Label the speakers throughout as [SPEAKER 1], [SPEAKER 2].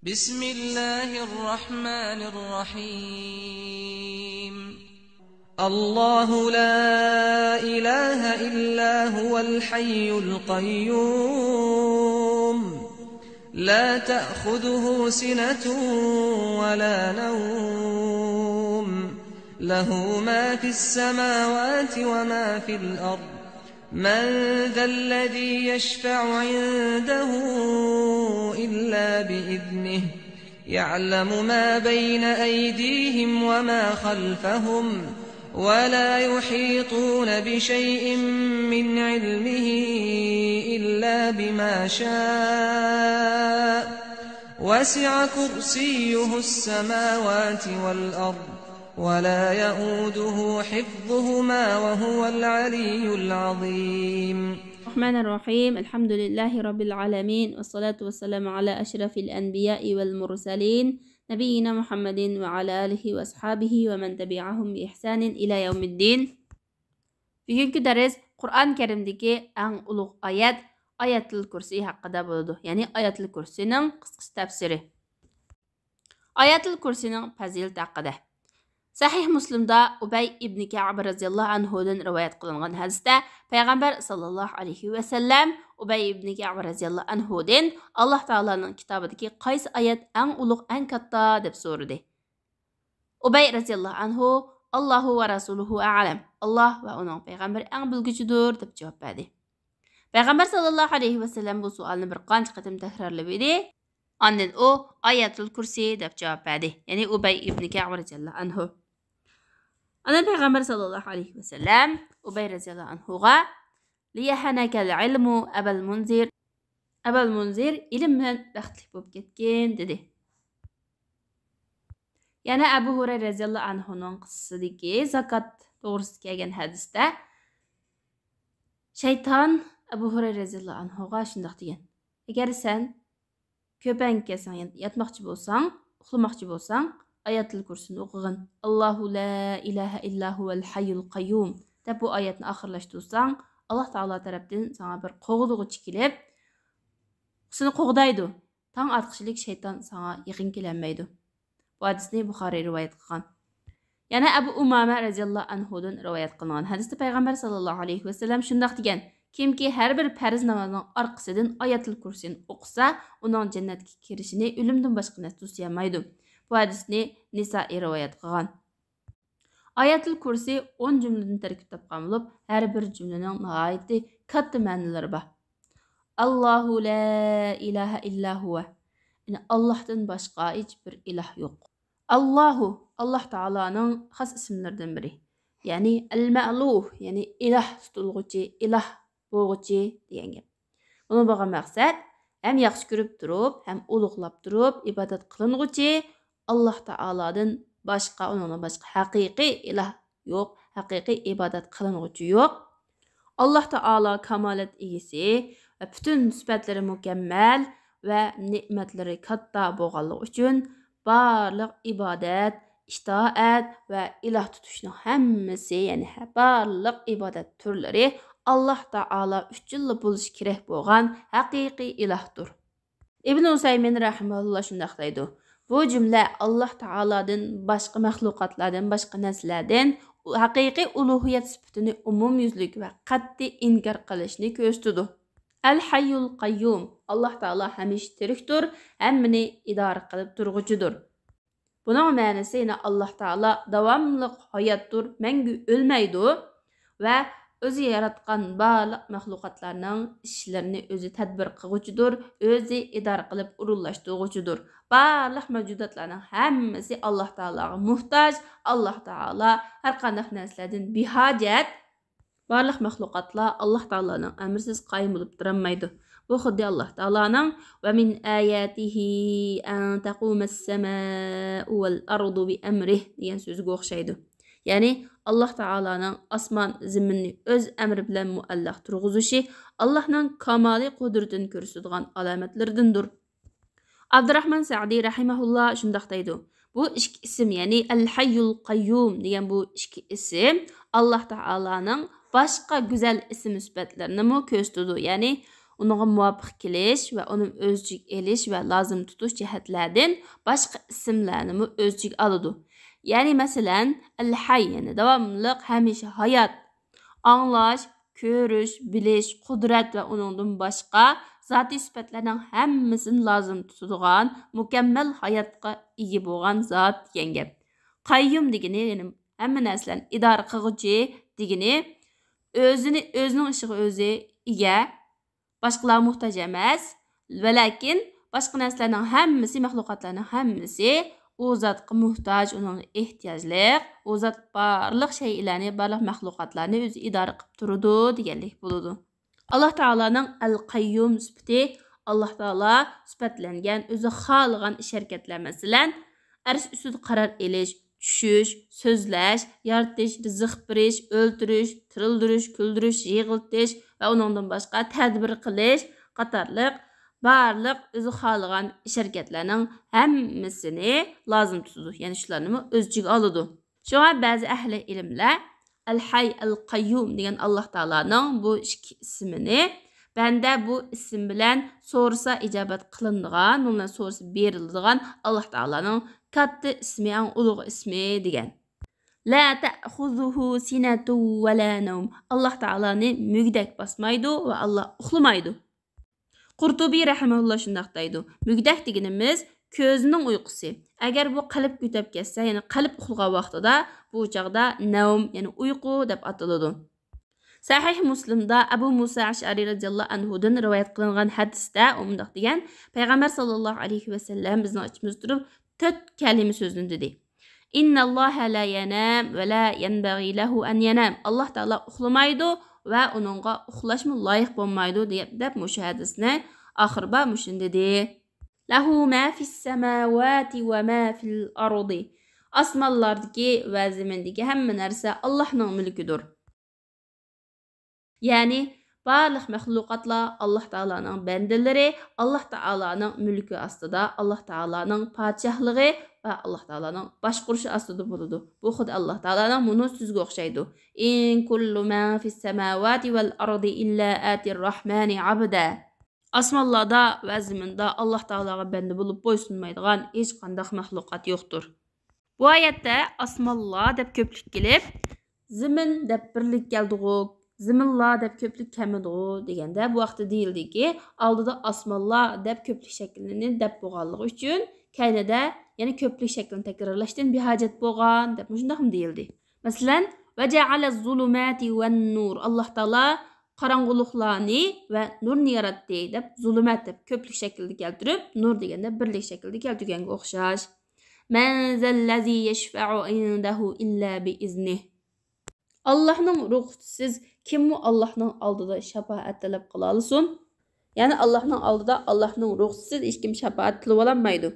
[SPEAKER 1] بسم الله الرحمن الرحيم الله لا إله إلا هو الحي القيوم لا تأخذه سنة ولا نوم له ما في السماوات وما في الأرض من ذا الذي يشفع عنده إلا بإذنه يعلم ما بين أيديهم وما خلفهم ولا يحيطون بشيء من علمه إلا بما شاء وسع كرسيه السماوات والأرض ولا يؤوده حفظهما وهو العلي العظيم
[SPEAKER 2] الرحمن الرحيم الحمد لله رب العالمين والصلاة والسلام على أشرف الأنبياء والمرسلين نبينا محمد وعلى آله وأصحابه ومن تبعهم بإحسان إلى يوم الدين. Bugünkü ders Kur'an-ı Kerim'deki en ulug' ayet Ayatul Kursi hakkında buludu. Yani Ayatul Kursi'nin kıskısı tefsiri. Ayatul Kursi'nin fazileti hakkında. Sahih Müslim'da Ubay ibn Ka'b radıyallahu anhu'dan rivayet kılınan hadiste Peygamber sallallahu aleyhi ve sellem Ubay ibn Ka'b radıyallahu anhu'dan Allah Teala'nın kitabındaki qaysi ayet en ulug' en katta deb so'radi. Ubay radıyallahu anhu Allahu ve Rasuluhu a'lam. Allah ve onun peygamberi en bilgücüdür deb cevap verdi. Peygamber sallallahu aleyhi ve sellem bu sualni bir qancha qatim takrorlab edi. Ondan o Ayatul Kursi deb cevap verdi. Yani Ubay ibn Ka'b radıyallahu anhu. Ana Peygamber sallallahu aleyhi ve sellem Ubay radıyallahu anhuga liyahanekel ilmu Ebel Munzir. Ebel Munzir ilim bilen baxtli bo'lib ketgan dedi. Yani Ebu Hurayra radıyallahu anhu'nun qıssadaki zakat doğrusu kelgan hadiste şeytan Ebu Hurayra radıyallahu anhuga shundoq degan. Agar sen köpen kelsan, yatmoqchi bo'lsang, uxlamoqchi bo'lsang, Ayatul Kursi'ni o'qigin. Allahu la ilaha illa huvel hayyul qayyum deb bu oyatni oxirlashtirsang, Alloh taolo tarafdan sana bir qo'g'dug'ich kelib, seni qo'g'daydi. Tang atqishlik shayton sana yaqin kelolmaydi. Bu hadisni Buxoriy rivoyat qilgan. Yana Abu Umama radhiyallohu anhudan rivoyat qilingan hadisda Payg'ambar sallallohu alayhi vasallam shundoq degan: kimki har bir farz namozning orqasidan Ayatul Kursini o'qisa, uning jannatga kirishini o'limdan boshqa narsa to'sayolmaydi. Bu hadisni Nisa'iy rivoyat qilgan. Ayatul Kursi 10 jumladan tarkib topgan bo'lib, har bir jumlaning nihoyatda katta ma'nolari bor. Allahu la ilaha illa huwa. Yani Allah'tan başqa hech bir ilah yo'q. Allahu Allah Taalaning xos ismlaridan biri. Yani el-ma'luh, yani ilah tutulg'uchi, ilah bo'lg'uchi degan gap. Buni bo'lgan maqsad hem yaxshi ko'rib turib, hem ulug'lab turib ibodat qiling'uchi Allah Taaladan başqa, onundan başqa haqiqiy ilah yo'q, haqiqiy ibodat qiling'uchi yo'q. Allah Taala kamalat egisi ve bütün sifatlari mukammal ve nimetleri katta bo'lganligi uchun barliq ibodat, itoat ve ilah tutuşning hammasi, yani barliq ibodat turlari Allah Taala uchun bo'lishi kerak bo'lgan haqiqiy ilahdir. Ibn Usaymin rahimahulloh shunday deydi: bu cümle Allah Taala'dan başqa mahluqatlardan, başqa narsalardan haqiqiy ulug'iyat sifatini umumyuzlik ve qat'iy inkor qilishni ko'rsatadi. El-Hayyul Qayyum. Allah Taala hamish tirikdir, hammani idora qilib turg'uchidir. Buning ma'nosi yana Allah Taala davomli hayotdir, mangu o'lmaydi ve o'zi yaratgan barliq mahluqotlarning ishlarini o'zi tadbir qiluvchidir, o'zi idora qilib urunlashtiruvchidir. Barliq mavjudotlarning hammasi Allah Taolaga muhtoj. Allah Taala har qanday narsalardan behojat. Barliq mahluqotlar Allah Taolaning amrisiz qoyim bo'lib turolmaydi. Bu xuddi Allah Taolaning va min ayatihi an taqumas-samaa'u wal-ardu bi amrihi degan so'ziga o'xshaydi. Yani Allah Taalaning osmon zaminni o'z amri bilan muallaq turg'izishi Allohning kamoliy qudratini ko'rsatadigan alomatlardandir. Abdurrahman Sa'di rahimahulloh shunday deydi: bu ikki ism, yani El-Hayyul Qayyum degan bu ikki ism Allah Taalaning başqa güzel isim sifatlarini ko'rsatadi. Yani uningga muvofiq kelish va uni o'z ichiga elish va lozim tutish jihatlardan boshqa ismlarni o'z ichiga oladi. Ya'ni masalan, al-hayy, yani davomliq, hamisha hayot, anglash, ko'rish, bilish, qudrat va uningdan boshqa zatiy sifatlarning hammasini lozim tutadigan, mukammal hayotga ega bo'lgan zot degan gap. Qayyum degani, ya'ni hamma narsalarni idora qilguvchi degani, o'zining ishiga o'zi ega, boshqalarga muhtoj emas, va lekin boshqa narsalarning hammasi, mahluqotlarning hammasi u zotga muhtoj, uning ehtiyojli, u zot barliq shaylarni, barliq mahluqotlarni o'zi idora qilib turadi deganlik bo'ladi. Alloh taolaning al-qayyum sifati, Alloh taolo sifatlangan o'zi xohlagan ish harakatlar, masalan, arsh ustida qaror elish, tushish, so'zlash, yaratish, rizq berish, o'ltirish, tirildirish, kuldirish, yig'iltish va uningdan boshqa tadbir qilish qatorliq barliq o'zi xohlagan ish harakatlarning hammasini lozim tutadi. Ya'ni shularni o'z ichiga oladi. Shunga ba'zi ahli ilmlar al-hayy al-qayyum degan Alloh taolaning bu ikki ismini banda bu ism bilan so'rasa ijobat qilinadigan, bundan so'rasa beriladigan Alloh taolaning katta ismi, eng ulug' ismi degan. La ta'khuzuhu sinatu va la nawm. Alloh taolani mugdak basmaydi va Alloh uxlamaydi. Qurtubiy rahimahulloh shunday deydi. Mugdak deganimiz ko'zning uyqusi. Agar bu qalb ko'tab ketsa, ya'ni qalb uxlagan vaqtida bu chaqda nawm, ya'ni uyqu deb ataladi. Sahih Muslimda Abu Musa Ash'ari radhiyallohu anhudan rivoyat qilingan hadisda undaq degan, Payg'ambar sallallohu alayhi va sallam bizning ichimizda turib 4 kalima so'zni dedi. Innalloha la yanam va la yanbaghi lahu an yanam. Alloh taolo uxlamaydi va uningga uxlashmi loyiq bo'lmaydi deb mushu hadisni oxirida mushun dedi. Lahu ma fis samawati va ma fil ardi. Osmonlardagi va zamindagi hamma narsa Allohning mulkidir. Ya'ni barliq mahluqotlar Alloh taolaning bandalari, Alloh taolaning mulki ostida, Alloh taolaning podshohligi va Alloh taolaning boshqurishi ostida bo'ladi. Bu xuddi Alloh taolaning buni so'zga o'xshaydi. In kullu ma fis samawati val ardi illa atir rahmani abda. Osmonlarda va zaminda Alloh taolaga banda bo'lib bo'ysunmaydigan hech qanday mahluqot yo'qdir. Bu oyatda osmonlar deb ko'plik kelib, zamin deb birlik keldi-ku, ziminlar deb ko'plik kelmadi deganda bu vaqtda deyildiki, oldida osmonlar deb ko'plik shaklini deb bo'lganligi uchun kaynida ya'ni ko'plik shaklini takrorlashdan behojat bo'lgan deb shunday ham deyildi. Masalan, va ja'ala zulumati wan nur. Alloh taolo qorong'uliklarni va nurni yaratdi deb zulumat deb ko'plik shaklida keltirib, nur deganda birlik shaklida keltirganga o'xshash. Man zallazi yashfa'u indahu illa bi iznih. Allohning ruxsatisiz kimmi Allohning oldida shafaat talab qila olsin? Ya'ni Allohning oldida Allohning ruxsatisiz hech kim shafaat qilib olmaydi.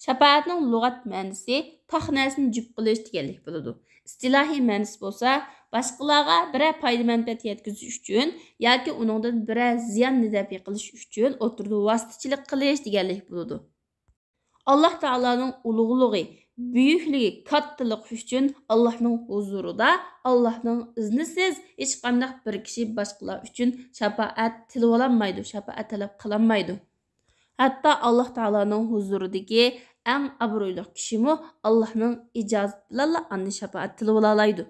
[SPEAKER 2] Shafaatning lug'at ma'nosi taxnasini jup qilish deganlik bo'ladi. Istilohiy ma'nosi bo'lsa, boshqalarga biror foyda manfaat yetkazish uchun yoki uningdan biror ziyonni dafiy qilish uchun o'tirdi vositachilik qilish deganlik bo'ladi. Alloh taolaning ulug'ligi, buyukligi, kattaligi uchun Allohning huzurida Allohning iznisiz hech qanday bir kishi boshqalar uchun shafaat tilab olmaydi, shafaat talab qilolmaydi. Hatto Alloh taolaning huzuridagi eng obro'li kishimi Allohning ijozati bilan anni shafaat tilab olaydi.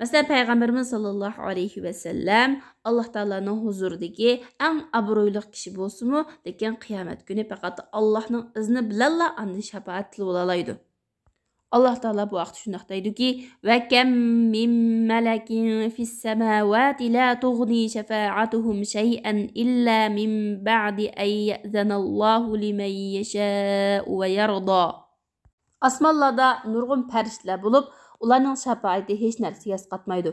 [SPEAKER 2] Masalan, Payg'ambarimiz sallallohu alayhi va sallam Alloh taolaning huzuridagi eng obro'li kishi bo'lsa-mu, lekin qiyomat kuni faqat Allohning izni bilan anni shafaat tilab olaydi. Alloh taolo bu vaqtda shunday deydiki: "Va kam min malakin fis samawati la tughni shafa'atuhum shay'an illa min ba'di an ya'zanallohu liman yasha'u va yarda." Osmonlarda nurg'un farishtalar bo'lib, ularning shafaati hech narsaga asqatmaydi.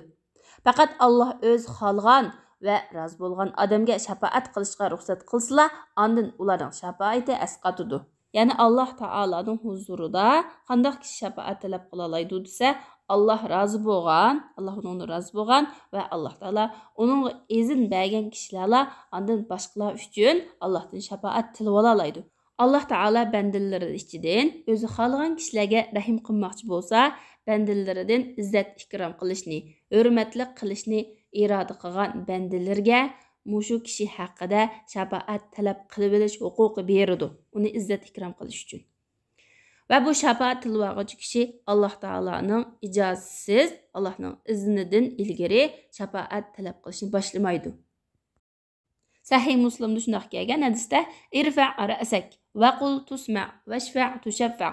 [SPEAKER 2] Faqat Alloh o'z xohlagan va rozi bo'lgan odamga shafaat qilishga ruxsat qilsa, ondan ularning shafaati asqatadi. Ya'ni Alloh taolaning huzurida qanday kishi shafaat talab qila oladi desa, Alloh rozi bo'lgan, Alloh uningga rozi bo'lgan va Alloh taolo uningga izn bergan kishilar ondan boshqalar uchun Allohdan shafaat tilab oladi. Alloh taolo bandalari ichidan o'zi xohlagan kishilarga rahim qilmoqchi bo'lsa, bandalaridan izzat ikrom qilishni, hurmatli qilishni iroda qilgan bandalarga mushu kishi haqida shafaat talab qilib olish huquqi berdi. Uni izzat ikrom qilish uchun. Va bu shafaat tilvag'ıcı kishi Alloh taolaning ijozasiz, Allohning iznidan ilgari shafaat talab qilishni boshlamaydi. Sahih Muslimda shunday kelgan hadisda irfa' ra'sak va qul tusma' vashfa' tushaffa.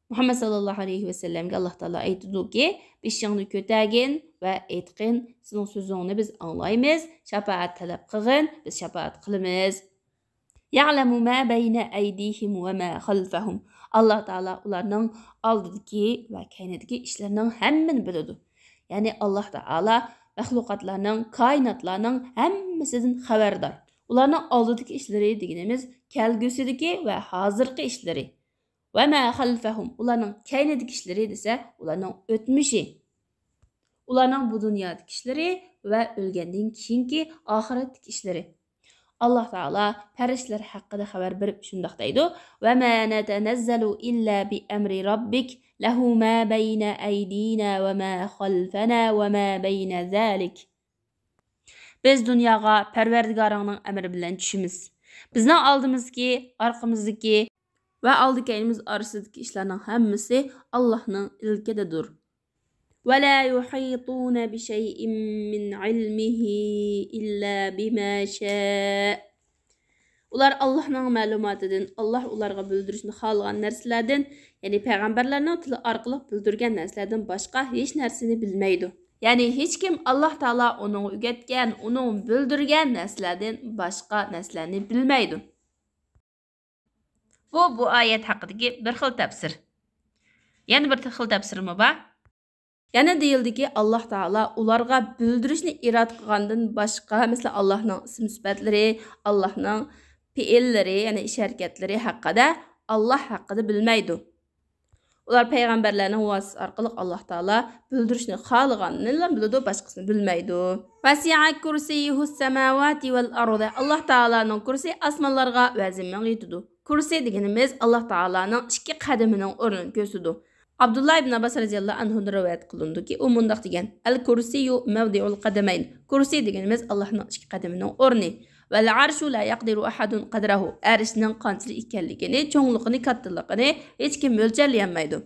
[SPEAKER 2] Muhammad sallallohu alayhi va sallamga Alloh taolo aytdiki, beshingni ko'tagin va aytqin, sizning so'zingni biz anglaymiz, shafaat talab qilgin, biz shafaat qilamiz. Ya'lamu ma bayna aydihim va ma khalfahum. Alloh taolo ularning oldidagi va keynidagi ishlarning hammani biladi. Ya'ni Alloh taolo mahluqotlarning, koinotlarning hammasidan xabardor. Ularning oldidagi ishlari deganimiz kelgusidagi va hozirgi ishlari. Va ma khalfahum. Ularning keynidagi ishlari desa, ularning o'tmishi. Ularning bu dunyodagi ishlari va o'lgandan keyingi oxiratdagi ishlari. Alloh taolo farishtalar haqida xabar berib shunday deydi: "Va ma natanazzalu illa bi amri robbik lahu ma bayna aydina va ma khalfana va ma bayna zalik." Biz dunyoga Parvardigoringning amri bilan tushimiz. Bizning oldimizdagi, orqamizdagi va oldi-keynimiz orasidagi ishlarning hammasi Allohning ilkidadir. Va la yuhituna bi shay'in min ilmihi illa bima sha. Ular Allohning ma'lumotidan, Alloh ularga bildirishni xohlagan narsalardan, ya'ni payg'ambarlarning tili orqali bildirgan narsalardan boshqa hech narsani bilmaydi. Ya'ni hech kim Alloh taolo uning o'rgatgan, uning bildirgan narsalardan boshqa narsalarni bilmaydi. Bu oyat haqidagi bir xil tafsir. Yana bir xil tafsirmi bor? Yana deyildiki, Alloh taolo ularga bildirishni irod qilgandan boshqa, masalan, Allohning ism-sifatlari, Allohning fe'llari, ya'ni ish-harakatlari haqida, Alloh haqida bilmaydi. Ular payg'ambarlarning vasitasi orqali Alloh taolo bildirishni xohlaganini biladi, boshqasini bilmaydi. Wasi'a kursiyuhus samawati wal ardi. Alloh taolaning kursi osmonlarga va zaminga yetadi. Kursi deganimiz Alloh taolaning ikki qadamining o'rnini ko'rsatadi. Abdullah ibn Abbas radhiyallohu anhu rivoyat qilindiki, u mundaq degan: "Al-kursiyu mawdi'ul qadamayn." Kursi deganimiz Allohning ikki qadamining o'rni. Val arshu la yaqdiru ahadun qadrahu. Arshning qanchalik ekanligini, cho'ngligini, kattaligini hech kim o'lchamay olmaydi.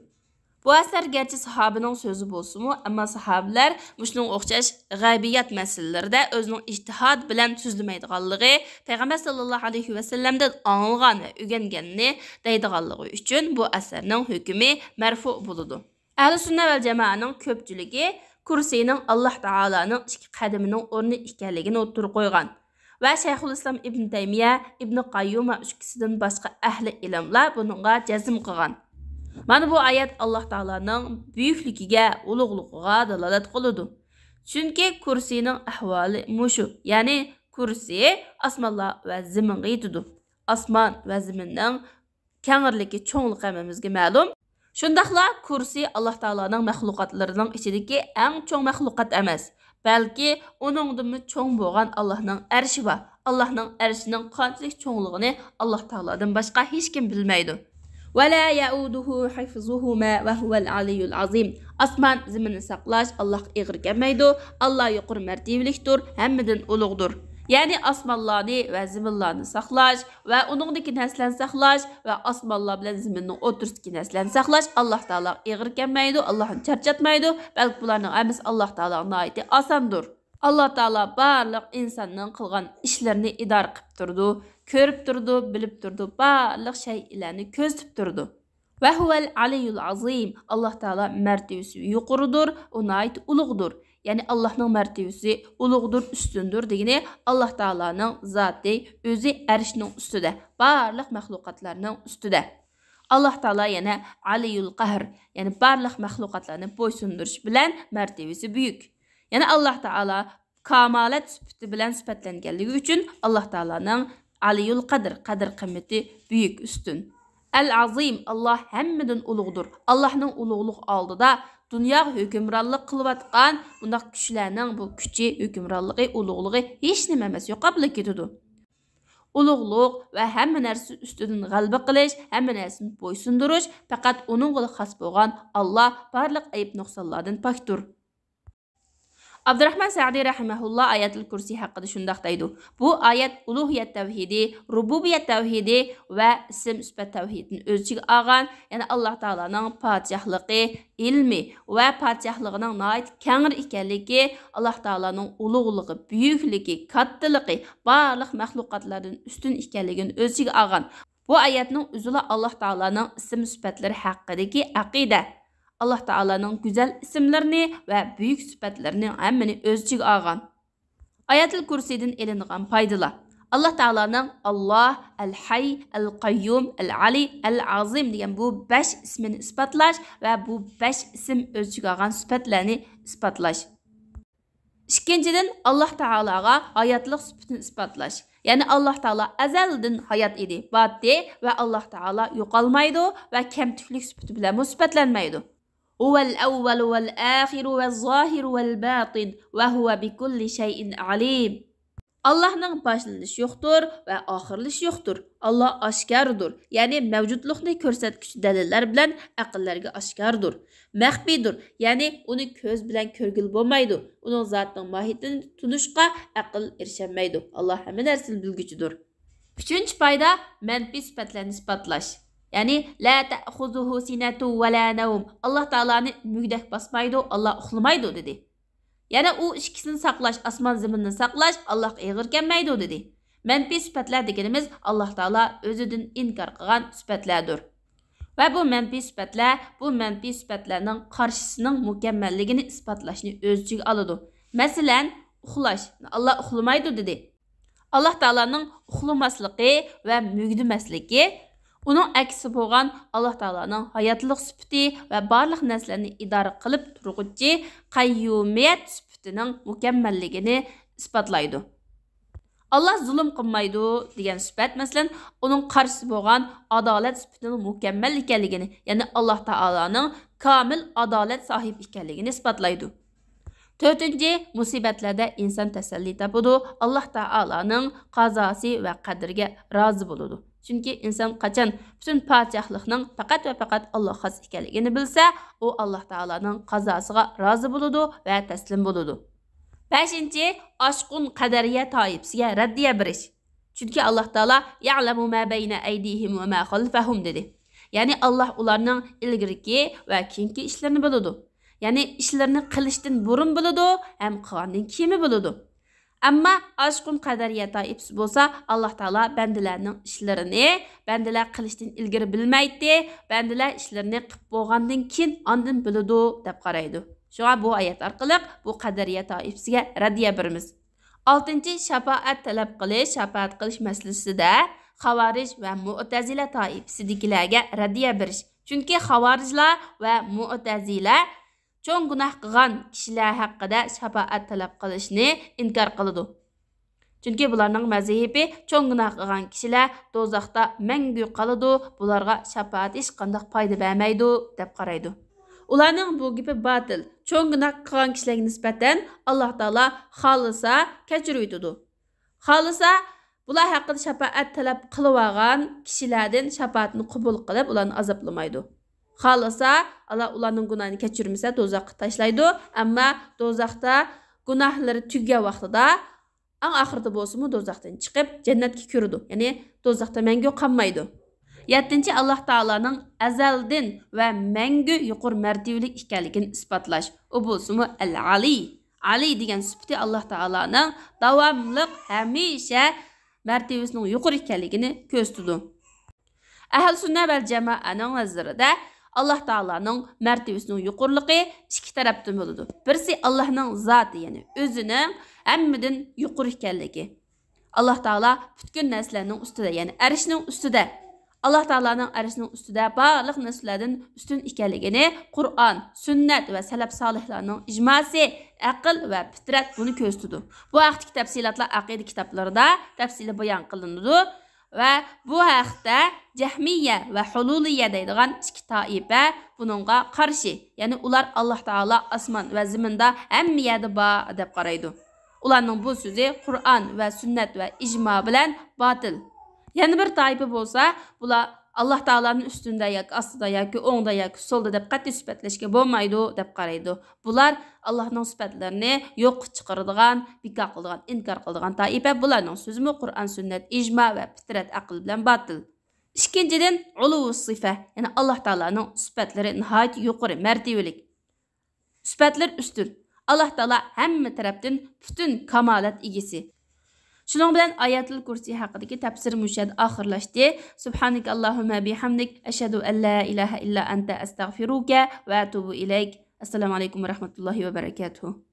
[SPEAKER 2] Bu asar gerçi sahabening so'zi bo'lsa-mu, ammo sahabelar mushning o'xshash g'aybiyat masalalarida o'zining ijtihod bilan so'zlamaydiganligi, payg'ambar sallallohu alayhi va sallamdan anglagan va o'rganganini deydiganligi uchun bu asarning hukmi marfu bo'ladi. Ahli sunna val jamoaning ko'pchiligi kursining Alloh taolaning ikki qadamining o'rni ekanligini o'tirib qo'ygan. Va Shayxul Islom Ibn Taymiya, Ibn Qayyum va ikkisidan boshqa ahli ilmlar buningga jazm qilgan. Mana bu oyat Alloh taolaning buyukligiga, ulug'ligiga dalolat qiladi. Chunki kursining ahvoli mushu, ya'ni kursi osmonlar va zaminga yetadi. Osmon va zaminning kengirligi, cho'ngligi hammamizga ma'lum. Shundaqla kursi Alloh taolaning mahluqotlarining ichidagi eng cho'ng mahluqot emas, balki uningdan cho'ng bo'lgan Allohning arshi bor. Allohning arshining qanchalik cho'ngligini Alloh taoladan boshqa hech kim bilmaydi. ولا يؤوده حفظهما وهو العلي العظيم. Osmon zaminni saqlash Alloh ig'ir kelmaydi. Alloh yuqori martabalikdir, hammadan ulug'dir. Ya'ni osmonlarni va zaminlarni saqlash va uningdagi narsalarni saqlash va osmonlar bilan zaminning o'rtasidagi narsalarni saqlash Alloh taolo ig'ir kelmaydi, Allohni charchatmaydi, balki bularning hammasi Alloh taoloning osondir. Alloh taolo barliq insonning qilgan ishlarini idora qilib turdi, ko'rib turdi, bilib turdi, barliq shaylarni ko'zib turdi. Va huval aliyul azim. Alloh taolo martabasi yuqoridir, unayt ulug'dir. Ya'ni Allohning martabasi ulug'dir, ustundir degani Alloh taoloning zoti o'zi arshning ustida, barliq mahluqotlarning ustida. Alloh taolo yana aliyul qahr, ya'ni barliq mahluqotlarni bo'ysundirish bilan martabasi buyuk. Ya'ni Alloh taolo kamalat sifati bilan sifatlanganligi uchun Alloh taoloning aliyul qadr, qadr qimmati buyuk, ustun. Al-azim, Alloh hammadan ulug'dir. Allohning ulug'liq oldida dunyoga hukmronlik qilayotgan bunday kuchlarning bu kuchi, hukmronligi, ulug'ligi hech nima emas, yo'qolib ketadi. Ulug'liq va hamma narsa ustidan g'alaba qilish, hamma narsani bo'ysundirish faqat uningga xos bo'lgan Alloh barliq ayb nuqsonlardan pokdir. Abdurrahman Sa'di rahimahullah ayatul kursi haqqida shundaq deydi. Bu ayat uluhiyat tavhidi, rububiyat tavhidi va ism sifat tavhidini o'z ichiga olgan, ya'ni Alloh taolaning podshohligi, ilmi va podshohligining nihoyat keng ekanligi, Alloh taolaning ulug'ligi, buyukligi, kattaligi, barliq maxluqotlardan ustun ekanligini o'z ichiga olgan. Bu ayatning o'zida Alloh taolaning ism sifatlari haqidagi aqida, Allah Taala'nın güzel isimlerini ve büyük sıfatlarını hammani o'z ichiga olgan. Ayatul Kursi'den elingan paydalar. Allah Taala'nın Allah, El-Hay, El-Qayyum, El-Ali, El-Azim degan bu 5 ismini isbatlash ve bu 5 isim o'z ichiga olgan sifatlarni isbatlash. İkinchidan Allah Taala'ga hayotlik sifatini isbatlash. Yani Allah Taala azaldan hayat idi, batdi ve Allah Taala yo'qolmaydi ve kamtiklik sifati bilan sifatlanmaydi. هو الأول والآخر والظاهر والباطن وهو بكل شيء عليم. Allah'ın başlanış yoktur ve ahırlış yoktur. Allah aşkardır. Yani mevcutluğunu körsetkiç deliller bilen akıllarga aşkardır. Məxfidir. Yani onu köz bilen körgül bolmaydı. Onun zatının mahiyetini tunuşqa akıl erişenmeydi. Allah hemen ersil bilgücüdür. Üçüncü payda menfi sıfatlarını ispatlaş. Yani la ta'khuzuhu sinatu ve la nawm. Allah Taala'nı mügdek basmaydı, Allah uxlamaydı dedi. Yani o ikisini saqlash, asman zaminni saqlash Allah eg'ir kelmaydi dedi. Menfi sifatlar deganimiz Allah Taala o'zidan inkor qilgan sifatlardir. Va bu menfi sifatlarning qarshisining mukammalligini isbotlashni o'z ichiga oladi. Masalan, uxlash. Allah uxlamaydi dedi. Allah Taala'nın uxlamasligi va mügdimasligi onun əksi bo'lgan Allah Taala'nın hayatlık sifati ve barlıq nəslərini idare qilib turğuchi qayyumiyat sifatinin mukammalligini isbatlaydı. Allah zulm qilmaydi degan sifat masalan onun qarşısı bo'lgan adolat sifatinin mukammal ekanligini, ya'ni Allah Taala'nın kamil adolat sahib ekanligini isbatlaydı. Dördüncü, musibatlarda insan təsəlli tapıdı. Allah Taala'nın qazası ve qadriga razı boludu. Çünki insan qachon bütün podshohlikning faqat ve faqat Allah xos ekanligini bilsa, o Allah Taala'nın qazosiga razı boludu ve taslim boludu. 5. Aşqun qadariya toifasiga raddiya berish. Çünki Allah Taala ya'lamu ma bayna aydihim ve ma khalfahum dedi. Yani Allah ularning ilgirki ve keyingi ishlarini biladi. Yani işlerini qilishdan burun biladi, hem qilgandan keyin biladi. Ama aşkın qadariya taifasi bo'lsa, Allah Taala bandalarning ishlarini bandalar qilishdan ilgari bilmaydi, bandalar ishlarini qilib bo'lgandan keyin ondan biladi deb qaraydi. Shunga bu oyat orqali bu qadariya taifasiga raddiya beramiz. 6. Shafaat talab qilish masalasida Xavarij va Mu'tazila taifasidagilarga raddiya berish. Chunki Xavarijlar va Mu'tazila cho'ng gunoh qilgan kishilar haqida shafaat talab qilishni inkor qiladi. Chunki bularning mazhabi cho'ng gunoh qilgan kishilar do'zaxda mangu qoladi, bularga shafaat hech qanday foyda bermaydi deb qaraydi. Ularning bu gapi batil. Cho'ng gunoh qilgan kishilarga nisbatan Alloh taolo xolisa kechiradi. Xolisa bular haqida shafaat talab qilib olgan kishilardan shafaatni qabul qilib ularni azoblamaydi. Xalasa Allah ularning günahını keçirmese dozaqqa tashlaydi, amma dozaqda gunohlari tugagan vaqtida eng oxirida bo'lsa-mu dozaqdan chiqib jannatga kiradi. Ya'ni dozaqda mangu qolmaydi. 7. Allah Taala'nın azaldan ve mangu yuqori martabalik ekanligini isbotlash. O bo'lsa-mu al-Ali. Ali degan sifati Allah Taala'nın davomli hamisha martabasining yuqori ekanligini ko'rsatadi. Ahl sunna vel cemaatning nazarida Allah Taala'nın mertebesinin yuqurluğu iki taraftan buludu. Birisi Allah'ın zatı yani özünün hemmeden yuqur ekanligi. Allah Taala bütün neslerinin üstüde yani arşning üstüde. Allah Taala'nın arşning üstüde barliq neslerden üstün ekanligini Kur'an, sünnet ve salaf salihlarning icması, aql ve fitrat bunu ko'rsatdi. Bu haqdagi tafsilotlar aqida kitoblarida tafsili bayon qilinadi. Ve bu haqda Cehmiye ve Hululiye deydigan iki taife bununla karşı. Yani ular Allah Taala asman ve ziminde hamma yerda bor deb qaraydi. Ularning bu so'zi Qur'on ve sünnet ve icma bilan batil. Yani bir taife bo'lsa, bular Allah Taala'nın üstündə yoki ostida yoki o'ngda yoki solda deb qat'iy sifatlashga bo'lmaydi deb qaraydi. Bular Allohning sifatlarini yo'q chiqaradigan, bekor qiladigan, inkor qiladigan toifa. Bularning so'zimi Qur'on, sunnat, ijmo va fitrat aql bilan batil. Ikkinchidan, uluvus sifa, ya'ni Alloh Taolaning sifatlari nihoyat yuqori, martabalik. Sifatlar ustun. Alloh Taolo hamma tarafdan butun kamolat egasi. Shuning bilan Ayatul Kursi haqidagi tafsir mushad oxirlashdi. Subhanakallahumma bihamdik ashhadu an la ilaha illa anta astag'firuka va atubu ilayk. Assalomu alaykum va rahmatullohi va barakatuh.